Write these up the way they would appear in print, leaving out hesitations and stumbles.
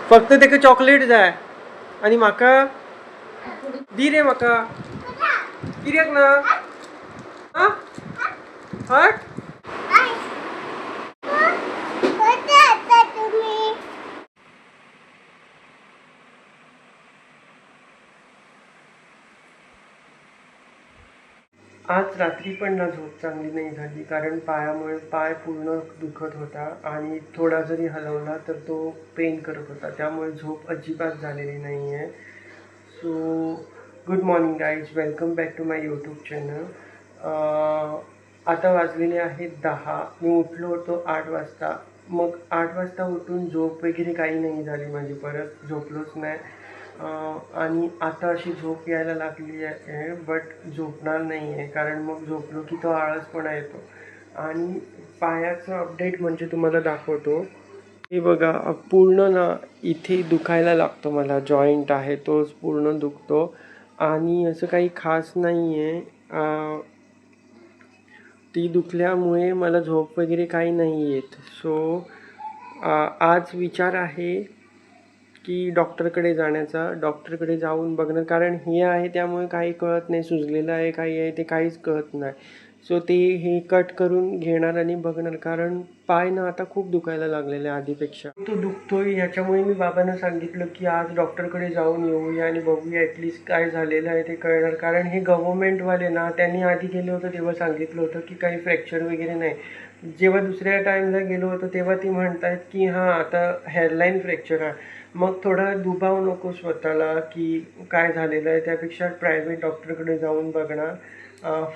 फक्त तेका चॉकलेट जाय आणि म्हाका दी रे म्हाका कित्याक ना हा हट आज रात्री पण ना झोप चांगली नाही झाली कारण पायामुळे पाय पूर्ण दुखत होता आणि थोडा जरी हलवला तर तो पेन करत होता, त्यामुळे झोप अजिबात झालेली नाही आहे. So good morning guys, welcome back to my YouTube channel. आता वाजलेले आहेत 10. मी उठलो होतो 8 वाजता. मग 8 वाजता उठून झोप वगैरे काही नाही झाली माझी, परत झोपलोच नाही. आणि आता अशी झोप यायला लागली आहे, बट झोपणार नाही आहे कारण मग झोपलो की तो आळसपणा येतो. आणि पायाचं अपडेट म्हणजे तुम्हाला दाखवतो. हे बघा, पूर्ण ना इथे दुखायला लागतो मला, जॉईंट आहे तोच पूर्ण दुखतो आणि असं काही खास नाही आहे. ती दुखल्यामुळे मला झोप वगैरे काही नाही येत. सो आज विचार आहे की डॉक्टरकडे जाण्याचा, डॉक्टरकडे जाऊन बघणं, कारण हे आहे त्यामुळे काही कळत नाही, सुजलेलं आहे काही आहे ते काहीच कळत नाही. सो ते हे कट करून घेणार आणि बघणार, कारण पाय ना आता खूप दुखायला लागलेले आहे आधीपेक्षा. तो दुखतोय ह्याच्यामुळे मी बाबांना सांगितलं की आज डॉक्टरकडे जाऊन येऊया आणि बघूया ॲटलिस्ट काय झालेलं आहे ते कळणार. कारण हे गव्हर्मेंटवाले ना, त्यांनी आधी गेलं होतं तेव्हा सांगितलं होतं की काही फ्रॅक्चर वगैरे नाही. जेव्हा दुसऱ्या टाईमला गेलो होतो तेव्हा ती म्हणतात की हां आता हेअरलाईन फ्रॅक्चर आहे. मग थोडा दुबाव नको स्वतःला की काय झालेलं आहे, त्यापेक्षा प्रायव्हेट डॉक्टरकडे जाऊन बघणार.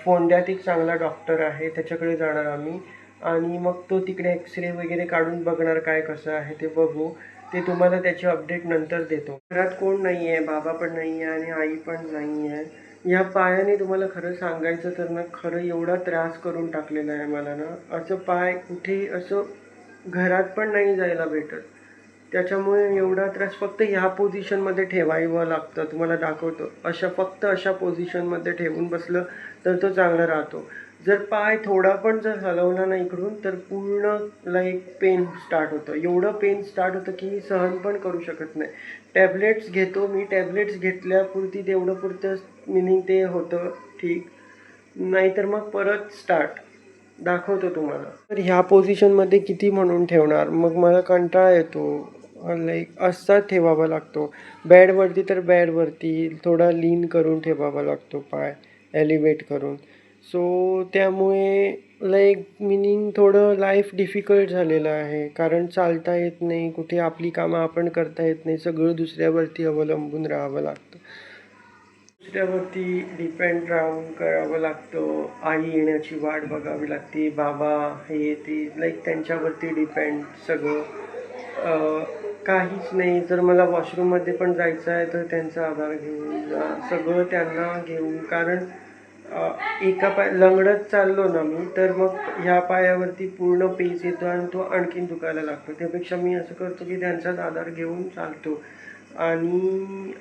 फोंड्यात एक चांगला डॉक्टर आहे त्याच्याकडे जाणार आम्ही आणि मग तो तिकडे एक्सरे वगैरे काढून बघणार काय कसं आहे ते बघू. ते तुम्हाला त्याची अपडेट नंतर देतो. घरात कोण नाही आहे, बाबा पण नाही आहे आणि आई पण नाही आहे. या पायाने तुम्हाला खरं सांगायचं तर ना, खरं एवढा त्रास करून टाकलेला आहे मला ना. असं पाय कुठे असं घरात पण नाही जायला भेटत, त्याच्यामुळे एवढा त्रास. फक्त ह्या पोझिशनमध्ये ठेवावं लागतं, तुम्हाला दाखवतो. फक्त अशा पोझिशनमध्ये ठेवून बसलं तर तो चांगला राहतो. जर पाय थोडा पण जर हलवला ना इकडून तर पूर्ण लाईक पेन स्टार्ट होतं. एवढं पेन स्टार्ट होतं की मी सहन पण करू शकत नाही. टॅबलेट्स घेतो मी, टॅबलेट्स घेतल्यापुरती तेवढं पुरतं मिनिंग ते होतं ठीक, नाहीतर मग परत स्टार्ट. दाखवतो तुम्हाला. तर ह्या पोझिशनमध्ये किती म्हणून ठेवणार, मग मला कंटाळा येतो. लाईक असा ठेवावा लागतो. बेडवरती तर बेडवरती थोडा लीन करून ठेवावा लागतो पाय, एलिवेट करून. सो त्यामुळे लाईक मिनिंग थोडं लाईफ डिफिकल्ट झालेलं आहे, कारण चालता येत नाही, कुठे आपली कामं आपण करता येत नाही, सगळं दुसऱ्यावरती अवलंबून राहावं लागतं. दुसऱ्यावरती डिपेंड राहून करावं लागतं. आई येण्याची वाट बघावी लागते, बाबा हे ते लाईक त्यांच्यावरती डिपेंड सगळं. काहीच नाही. जर मला वॉशरूममध्ये पण जायचं आहे तर त्यांचा आधार घेऊन जा, सगळं त्यांना घेऊन. कारण एका लंगडत चाललो ना मी तर मग ह्या पायावरती पूर्ण पेज येतो आणि तो आणखीन दुखायला लागतो. त्यापेक्षा मी असं करतो की त्यांचाच आधार घेऊन चालतो. आणि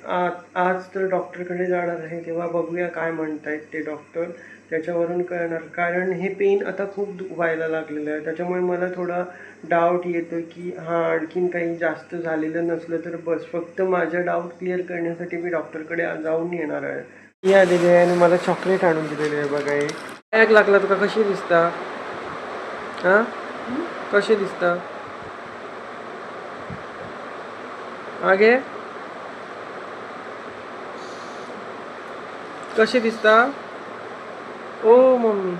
आज तर डॉक्टरकडे जाणार आहे, तेव्हा बघूया काय म्हणतायत ते डॉक्टर, त्याच्यावरून कळणार. कारण हे पेन आता खूप व्हायला लागलेलं आहे, त्याच्यामुळे मला थोडा डाऊट येतो की हां आणखीन काही जास्त झालेलं नसलं तर बस. फक्त माझा डाऊट क्लिअर करण्यासाठी मी डॉक्टरकडे जाऊन येणार आहे. ही आलेली आहे आणि मला चॉकलेट आणून दिलेली आहे बघा. हे बॅग लागला तुका, कशी दिसता? हां कशी दिसता आगे, कशी दिसता? ओ मम्मी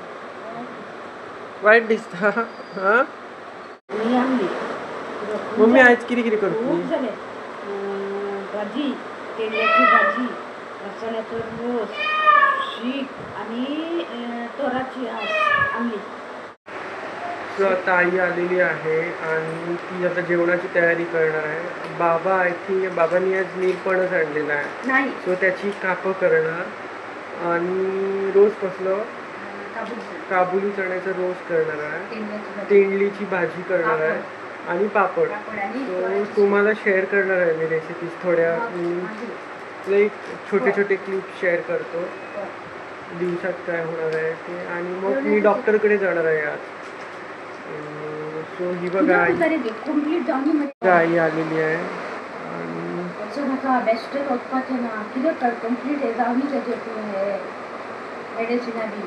वाईट दिसता. हां मम्मी आज किती किती करतो भाजी, तेलाची भाजी, मसाल्याचं रोस, शीख आणि तोराची आमली. आता आई आलेली आहे आणि ती आता जेवणाची तयारी करणार आहे. बाबा आय थिंक बाबांनी आज नीरपणच आणलेला आहे, सो त्याची कापं करणार आणि रोज कसलं काबुली चण्याचा रोज करणार आहे, तेंडलीची भाजी करणार आहे आणि पापड. सो तुम्हाला शेअर करणार आहे मी रेसिपीज थोड्या, लाईक छोटे छोटे क्लिप शेअर करतो दिवसात काय होणार आहे ते. आणि मग मी डॉक्टरकडे जाणार आहे आज. सो ही बघा आई आलेली आहे तुका बेश्टेच वचपाचें ना कितें कर कंप्लीट हे जावनी तेजें तूं हे मेडिसिना बी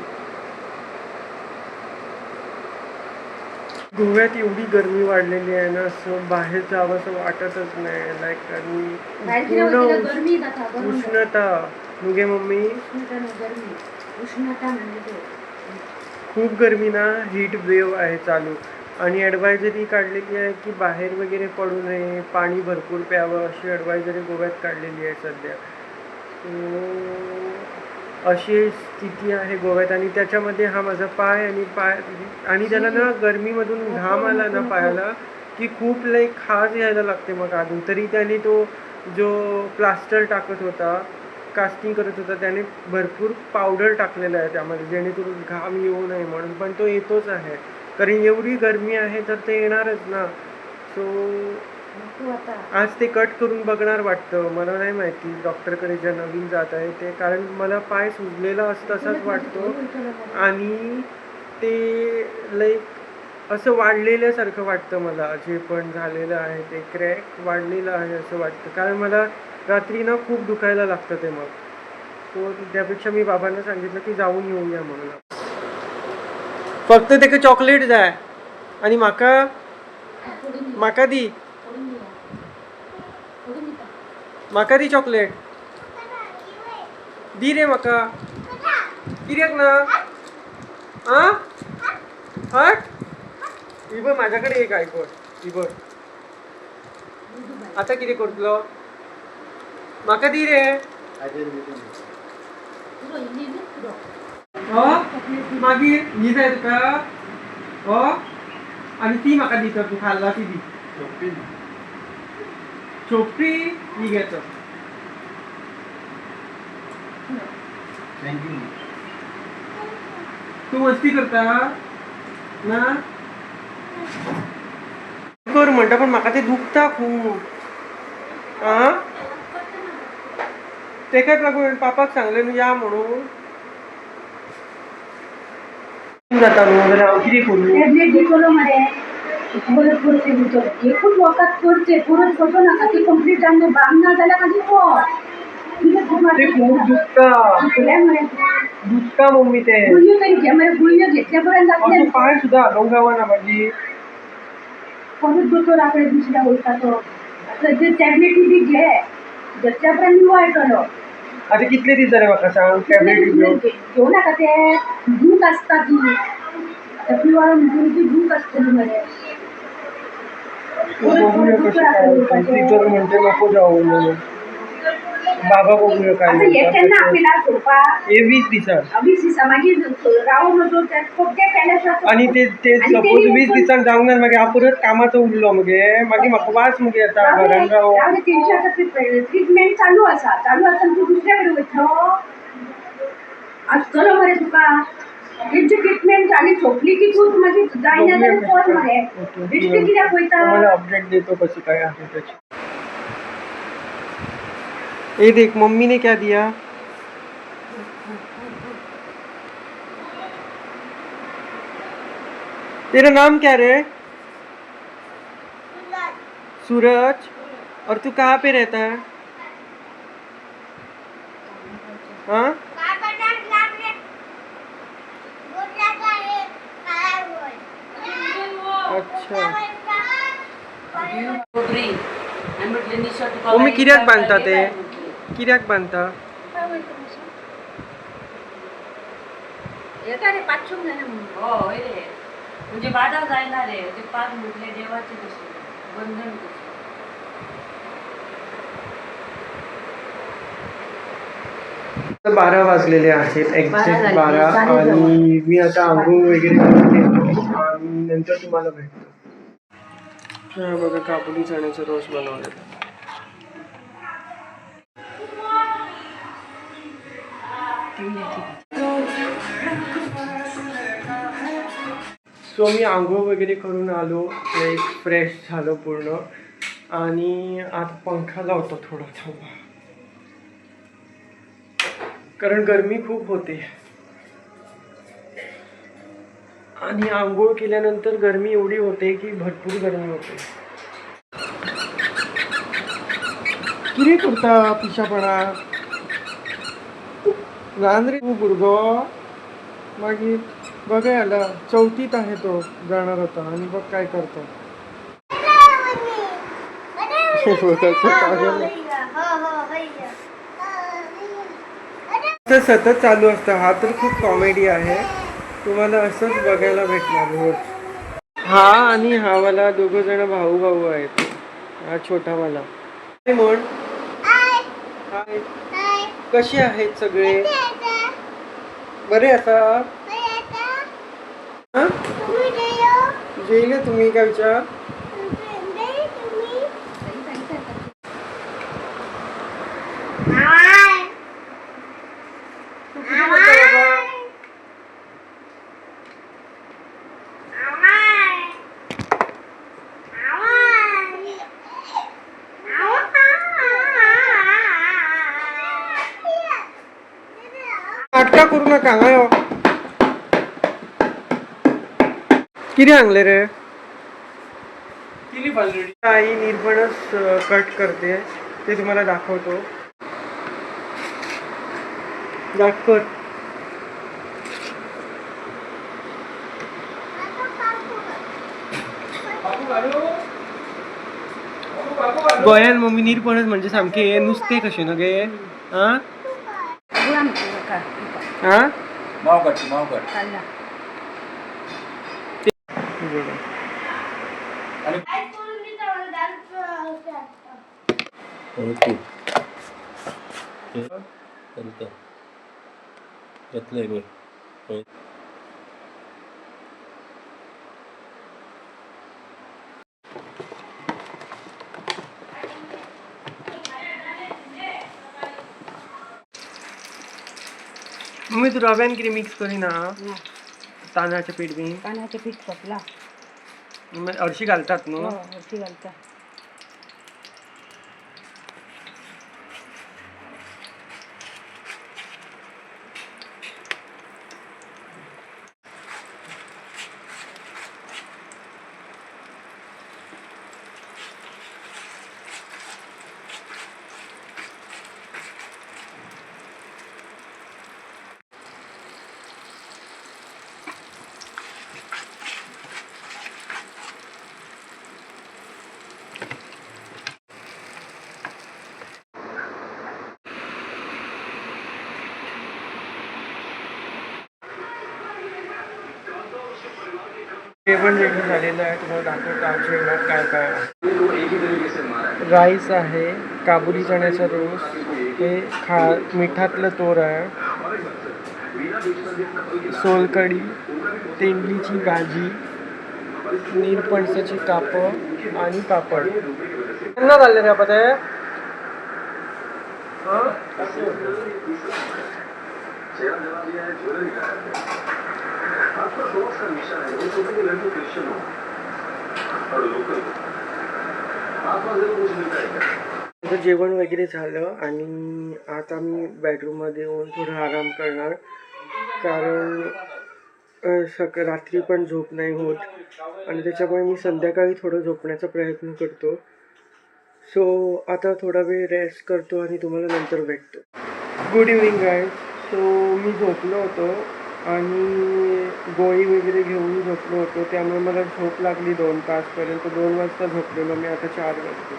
गोव्यात एवढी गरमी वाढलेली आहे ना, असं बाहेर जावं असं वाटतच नाही. लाईक आणि भायर कितें वयतलें पूर्ण गरमी जाता गरम जाता. उष्णता मुगे मम्मी उष्णता न्हू गरमी उष्णता म्हणजे ते खूप गरमी ना, हीट वेव्ह आहे चालू. आणि ॲडवायझरी काढलेली आहे की बाहेर वगैरे पडू नये, पाणी भरपूर प्यावं अशी ॲडवायझरी गोव्यात काढलेली आहे सध्या. अशी स्थिती आहे गोव्यात. आणि त्याच्यामध्ये हा माझा पाय आणि त्याला ना गरमीमधून घाम आला ना पायाला की खूप लाईक खाज यायला लागते मग अजून. तरी त्याने तो जो प्लास्टर टाकत होता, कास्टिंग करत होता, त्याने भरपूर पावडर टाकलेलं आहे त्यामध्ये जेणेकरून घाम येऊ नये म्हणून. पण तो येतोच आहे कारण एवढी गरमी आहे तर ते येणारच ना. सो नको आता आज ते कट करून बघणार वाटतं. मला नाही माहिती डॉक्टरकडे जे नवीन जात आहे ते, कारण मला पाय सुजलेला तसाच वाटतो. आणि ते लाईक असं वाढलेल्यासारखं वाटतं मला. जे पण झालेलं आहे ते क्रॅक वाढलेलं आहे असं वाटतं, कारण मला रात्री ना खूप दुखायला लागतं ते. मग सो त्यापेक्षा मी बाबांना सांगितलं की जाऊन येऊया म्हणून. फक्त ते चॉकलेट जाय आणि माका दी म्हाका दी चॉकलेट दी रे म्हाका. कित्याक ना आ हट ही बघ माझ्याकडे एक आयफोन ही बघ. आता कितें करतलो म्हाका दी रे. हो मागीर ही जाय तुका हो आणि ती म्हाका दी तर तू खाल्ला ती दी चोपी ही घेतो. तू मस्ती करता ना कर म्हणटा पण म्हाका ते दुखता खूप. आ तेकाच लागून पापाक सांगलें न्हू या म्हणून. जाता न्हू जाल्यार हांव कितें करूं. टॅबलेट घेतलो मरे परत परत घेतलो एकूच वखद करचे परत करचो नाका ती कंप्लीट जावन बांग ना जाल्यार मागीर ते खूप दुखता मम्मी. ते गुळयो तरी घे मरे गुळयो घेतल्या पर्यंत जातलें. असं पाय सुद्धा हालोवंक गावना मागीर. परत दोतोराकडे दुसऱ्या वयता तो ते टॅबलेटी बी घे घेतल्या पर्यंत निवळ येतलो. आता कितले दीस जाले म्हाका सांग टॅबलेट घेवन. घेऊ नाका ते दूख आसता ती आता पिवाळ म्हणून ती दूख आसतली मरे. बघूया कशें काय होतं. ती तर म्हणते नको जाऊ म्हणून. बाबा बघूया काय आता हे केन्ना आपल्याला सोडपा हे 20 दिसांक. 20 दिसा मागीर रावून नजो पोट्टे केल्याशिवाय आणि ते सपोज 20 दिसांक जावंक ना मागीर हांव परत कामाचो उरलो मगे मागीर म्हाका वास मगे येता घरान रावून. तेंची आतां ट्रिटमेंट चालू आसा तूं दुसऱ्या कडेन वयतलो आसतलो मरे तुका. तेंची ट्रिटमेंट जाली सोंपली की तूं मागीर जायना जाल्यार चल मरे बेश्टे कित्याक वयता. मला अपडेट देतो कशी काय आहे त्याची. ये देख मम्मी ने क्या दिया. तेरा नाम क्या रे. सूरज. और तू कहाँ पे रहता है. हाँ अच्छा मम्मी कित्याक बांधता ते कित्याक बांधता. येता रे 500 जाणां म्हणून. होय रे म्हणजे बाधा जायना रे ते 5 म्हटले देवाचे कसे बंधन कसे. 12 वाजलेले आहेत एक्झॅक्ट 12. आणि मी आता आंघोळ वगैरे करते आणि नंतर तुम्हाला भेटतो. बघा काबुली चण्याचा रस बनवलेला. सो मी आंघोळ वगैरे करून आलो लाईक फ्रेश झालो पूर्ण. आणि आता पंखा लावतो थोडा थांबा कारण गरमी खूप होते. आणि आंघोळ केल्यानंतर गरमी एवढी होते की भरपूर गरमी होते. कितें करता पिशापणा ल्हान रे तूं भुरगो मागीर बघा याला चौथीत आहे तो जाणार होता आणि बघ काय करतो तर सतत चालू असतं हा तर खूप कॉमेडी आहे तुम्हाला असंच बघायला भेटणार रोज हा आणि हा वाला दोघं जण भाऊ भाऊ आहेत हा छोटावाला म्हण हाय कसे आहेत सगळे बरे आता हा? जेवले तुम्ही काय विचार तू किती मोठा बाबा? नाटका करू नका हाय हो. किती आणले रे आई निर्बणच कट करते ते तुम्हाला दाखवतो दाखव गोंयान मम्मी निर्बणच म्हणजे सामके नुसते कशे न गे हा हा मम्मी तू रव्यान किती मिक्स करिना तांदळाचे पीठ बी पाण्याचं पीठ सोपला हरशी घालतात न्हू हरशी घालता जेवण रेडी झालेलं आहे तुम्हाला दाखवतो आज जेवणात काय काय आहे राईस आहे काबुली चण्याचा रोस हे मिठातलं तोर आहे सोलकढी तेंडलीची भाजी नीरपणसाची कापं आणि पापड त्यांना झाले रे आपण जेवण वगैरे झालं आणि आता मी बेडरूममध्ये येऊन थोडा आराम करणार कारण रात्री पण झोप नाही होत आणि त्याच्यामुळे मी संध्याकाळी थोडं झोपण्याचा प्रयत्न करतो सो आता थोडा वेळ रेस्ट करतो आणि तुम्हाला नंतर भेटतो गुड इव्हनिंग गाईज सो मी झोपलो होतो आणि गोळी वगैरे घेऊन झोपलो होतो त्यामुळे मला झोप लागली 2 तासपर्यंत 2 वाजता झोपलेलो मी आता 4 वाजता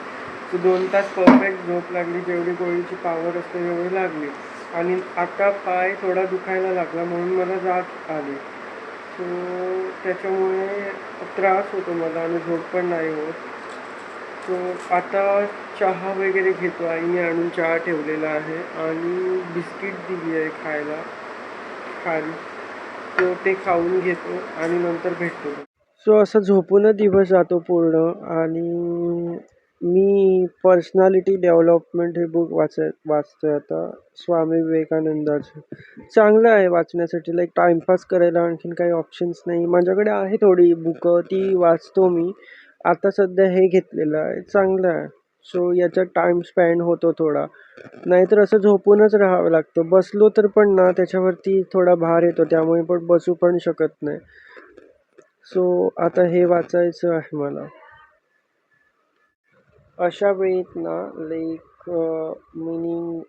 सो 2 तास परफेक्ट झोप लागली जेवढी गोळीची पावर असते तेवढी लागली आणि आता पाय थोडा दुखायला लागला म्हणून मला जाग आली सो त्याच्यामुळे त्रास होतो मला आणि झोप पण नाही होत सो आता चहा वगैरे घेतो आईने आणून चहा ठेवलेला आहे आणि बिस्किट दिली आहे खायला खाली सो ते खाऊन घेतो आणि नंतर भेटतो सो असं झोपूनच दिवस जातो पूर्ण आणि मी पर्सनॅलिटी डेव्हलपमेंट हे बुक वाचतोय आता स्वामी विवेकानंदाचं चांगलं आहे वाचण्यासाठी लाईक टाइमपास करायला आणखीन काही ऑप्शन्स नाही माझ्याकडे आहे थोडी बुकं ती वाचतो मी आता सध्या हे घेतलेलं आहे चांगलं आहे सो याच्यात टाइम स्पेंड होतो थोडा नाहीतर असं झोपूनच राहावं लागतं बसलो तर पण ना त्याच्यावरती थोडा भार येतो त्यामुळे पण बसू पण शकत नाही सो आता हे वाचायचं आहे मला अशा वेळेत ना लाईक मिनिंग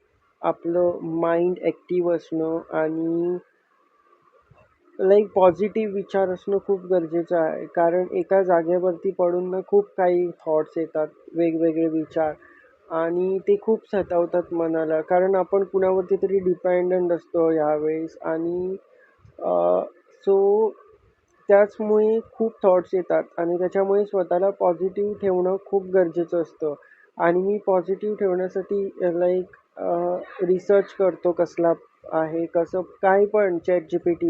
आपलं माइंड ॲक्टिव्ह असणं आणि पॉझिटिव्ह विचार असणं खूप गरजेचं आहे. कारण एका जागेवरती पडून ना खूप काही थॉट्स येतात, वेगवेगळे विचार आणि ते खूप सतावतात मनाला. कारण आपण कुणावरती तरी डिपेंडंट असतो ह्यावेळेस आणि सो त्याचमुळे खूप थॉट्स येतात आणि त्याच्यामुळे स्वतःला पॉझिटिव्ह ठेवणं खूप गरजेचं असतं. आणि मी पॉझिटिव्ह ठेवण्यासाठी रिसर्च करतो कसला आहे, कसं काही पण ChatGPT,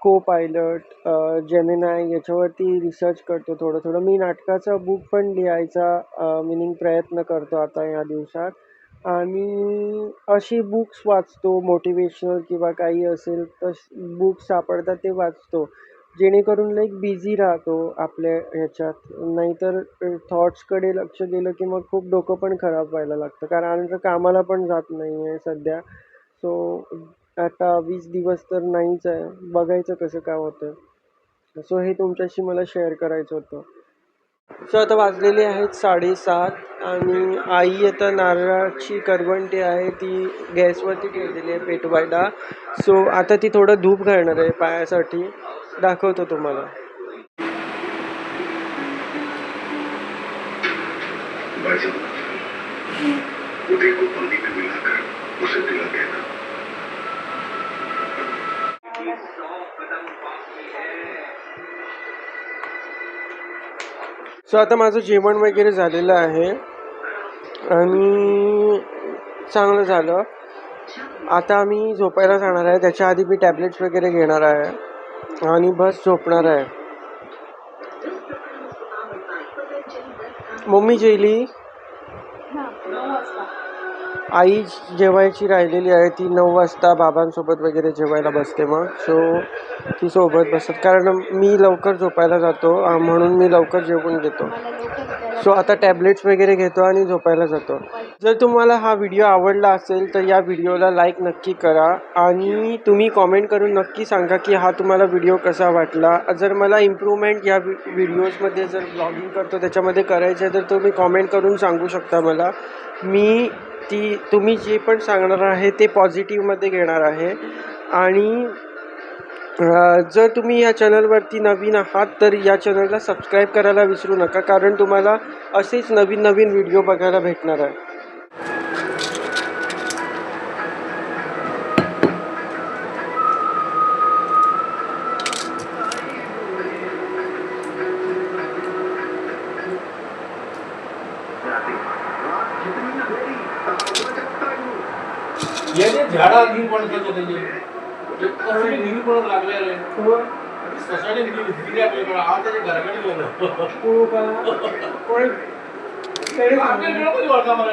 Co-Pilot, जेमिनाय याच्यावरती रिसर्च करतो थोडं. मी नाटकाचा बुक पण लिहायचा प्रयत्न करतो आता या दिवसात. आणि अशी बुक्स वाचतो मोटिवेशनल किंवा काही असेल तर बुक्स सापडतात ते वाचतो. जेणेकरून बिझी राहतो आपल्या ह्याच्यात. नाहीतर थॉट्सकडे लक्ष गेलं की मग खूप डोकं पण खराब व्हायला लागतं. कारण आता कामाला पण जात नाही आहे सध्या. सो आता 20 दिवस तर नाहीच आहे. बघायचं कसं काय होतं. सो हे तुमच्याशी मला शेअर करायचं होतं. सो आता वाजलेले आहेत 7:30 आणि आई आता नारळाची करवंटी आहे ती गॅसवरती ठेवलेली आहे पेटवायला. सो आता ती थोडं धूप घालणार आहे पायासाठी. दाखवतो तुम्हाला. उदय को पानी में मिलाकर उसे दिला देना। सो आता माझं जेवण वगैरे झालेलं आहे आणि चांगलं झालं. आता आम्ही झोपायला जाणार आहे. त्याच्या आधी मी टॅब्लेट्स वगैरे घेणार आहे आणि बस झोपणार आहे. मम्मी जेवली. आई जेवायची राहिलेली आहे. ती 9 वाजता बाबांसोबत वगैरे जेवायला बसते मग. सो ती सोबत बसतात कारण मी लवकर झोपायला जातो म्हणून मी लवकर जेवून घेतो. सो आता टॅब्लेट्स वगैरे घेतो आणि झोपायला जातो. जर तुम्हाला हा व्हिडिओ आवडला असेल तर या व्हिडिओला लाईक नक्की करा आणि तुम्ही कॉमेंट करून नक्की सांगा की हा तुम्हाला व्हिडिओ कसा वाटला. जर मला इम्प्रूव्हमेंट या व्हिडिओजमध्ये जर ब्लॉगिंग करतो त्याच्यामध्ये करायचं आहे तर तुम्ही कॉमेंट करून सांगू शकता मला. मी तुम्ही जे पण सांगणार आहे ते पॉझिटिव्हमध्ये घेणार आहे. आणि जर तुम्ही या चॅनलवरती नवीन आहात तर या चॅनलला सबस्क्राईब करायला विसरू नका कारण तुम्हाला असेच नवीन व्हिडिओ बघायला भेटणार आहे. झाडा घेऊन कोणाचं त्याचे निघून कोणाला लागले रे सोसायटी निघली आपल्याकडे आज त्याच्या घराकडे गेलो वाटता मला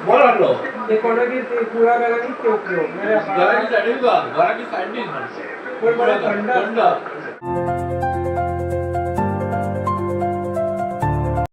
बोल वाटलो ते कोणाची ते पुराव्याला नाही ते उपयोग घराची साईड घराची साईड नाही थंड